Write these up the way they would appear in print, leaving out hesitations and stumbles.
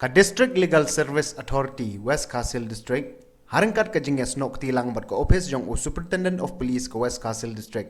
Ka District Legal Service Authority West Castle District harangkat ka jinges nok tilang bat ka office jong u Superintendent of Police ka West Castle District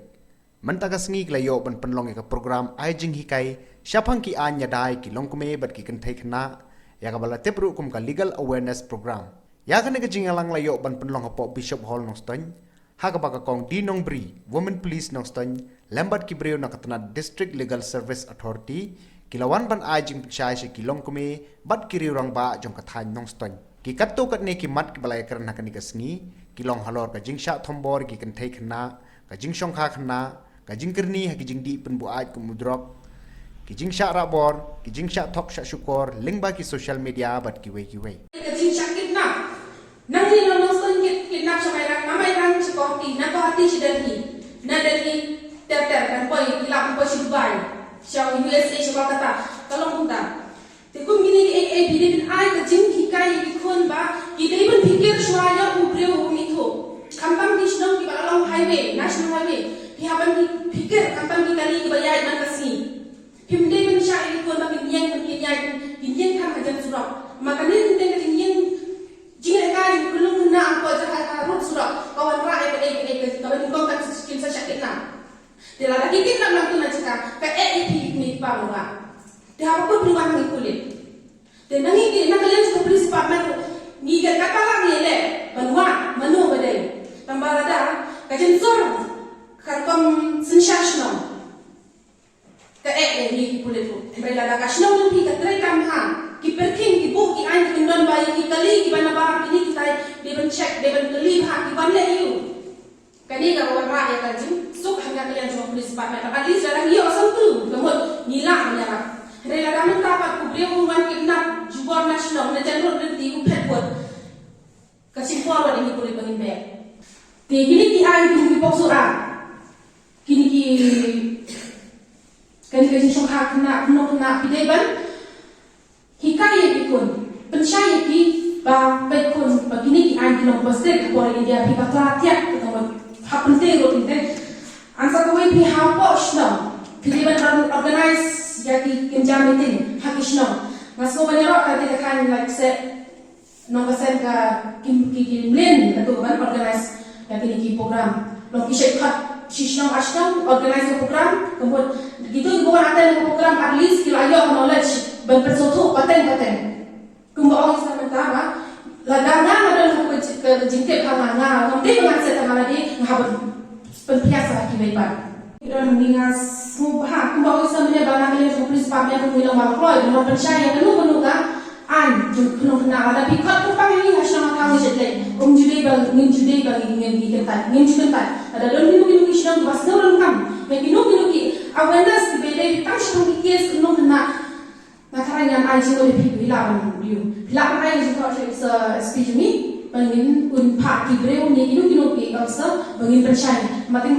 mantaka sngi klayo ban penlong ka program ai jing hikai syapang ki anya dai ki longkume bat ki kentai khna ya ka bala tepru kum ka legal awareness program ya ka ne ka jingalang layo ban penlong po Bishop Hall Noston ha ka baka kong di nong bri Women Police Noston lambat ki breu na katna District Legal Service Authority kilawan ban ai jing chai se ki longkume bat ki riurang ba jong ka than Noston ki katto kat ne ki mat ki balai karna ka ni ka sngi ki long halor ka jing sha thombor ki kentai khna ka jing shong kha khna ka jing kerni ha ki jing di pen bu ai ku mudrok ki jing sha rabor ki jing sha thok sha syukor ling ba ki social media bat ki wei ka jing sha kidnap nang ni no son kidnap sa mai rak mamai rang sa ko ti na ko ati si dani na dani ter kan poi ilap poi si Dubai sa USA sa kata kalong punta te kum gini ek bilin ai ka jing hikai ki khon ba ki dei ban fikir swaya ubreu mitho kampam di shnong ki balong highway national highway ki haban ki fikir kampam ki kali ki bayai man kasi him dei ban sha ki khon ba ki nyang kan hajan surau maka ni tente ka nyang jing kai kulung na ko ja ha rut surau kawan ra ek kawan kong kan skin sa syakit na de la dikit na lang tu na cika ka ni pa ba de apa pun priwan ni kulit de nangi ki na kalian sa police department ni ga kata lang ni le banwa manu badai tambarada ka jensor karkom sensational ka ni kulit tu brela da ka shno ni ka trai kam ha ki perkin ki bu ki ain ki non bai ki kali ki bana bar ki ni ki tai de ban check de ban kali ha ki ban le you kani ka wan ra ya ka jin suk hanga kalian sa police department at least darang yo asam tu gamot nila nya ka rela kami dapat kubriu wan kidnap jubor nasional na janur dan di upetpot kasih forward ini kulit bangin be te gini ki ai tu pok sura kini ki kan ka jin ha kena pideban hikai ki kun pensyai ki ba pekun begini ki ai di long poster ko ri dia pi patla tiak ko happen te ro tinte ansa ko wi pi ha posh no pideban organize jadi kenjam meeting hakishno ngaso banero ka te kan like set no pasen ka kim len to ban organize ya ki program lo ki shekhat shishno ashno organize program kemudian gitu bukan ada program at least kilo ayo knowledge ban persotu paten kumba ong sa mentama la dana ada ko ke jingke khamanga ngamde ngase tamala di ngahabon penpiasa ki baiban dan ningas mubah kumba ong sa mene bana kele so police pamya ko nilang malkloy no pensyaya kanu ka an jung kanu na ada pikat ko pangi hasna ka jetle jude bang ngin di kentai ada don minu kisna bas no ran kam me minu ki awareness ki bede tam shang ki kes kanu na nakarangan ai jing oi pi bilang you bilang ai jing ko sa speech mi bangin un pa ki breu ni kinu ki also bangin pensyaya matin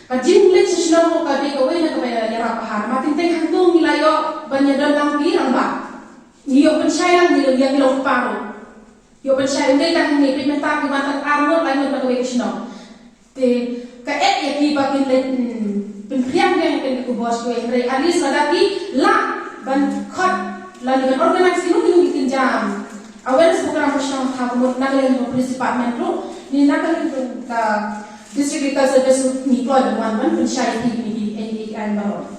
Kajin ulit sa sinong ka di ko na kabaya yara pahar matinteng hantung nilayo banyadan lang pirang ba niyo pensay lang nilo yang ilong paro yo pensay hindi kan ni pimenta ki matan armor lang yung pagawin sinong te ka ya ki bagin len penpriang yang kan ko bos ko entre alis madaki la ban khot la ni organize kinu bikin jam awareness program ko siya ha ko nagaleng mo police department ro ni nagaleng ka District Legal Service ni Ploy Banwan, Pensyai Tinggi di NDI Baron.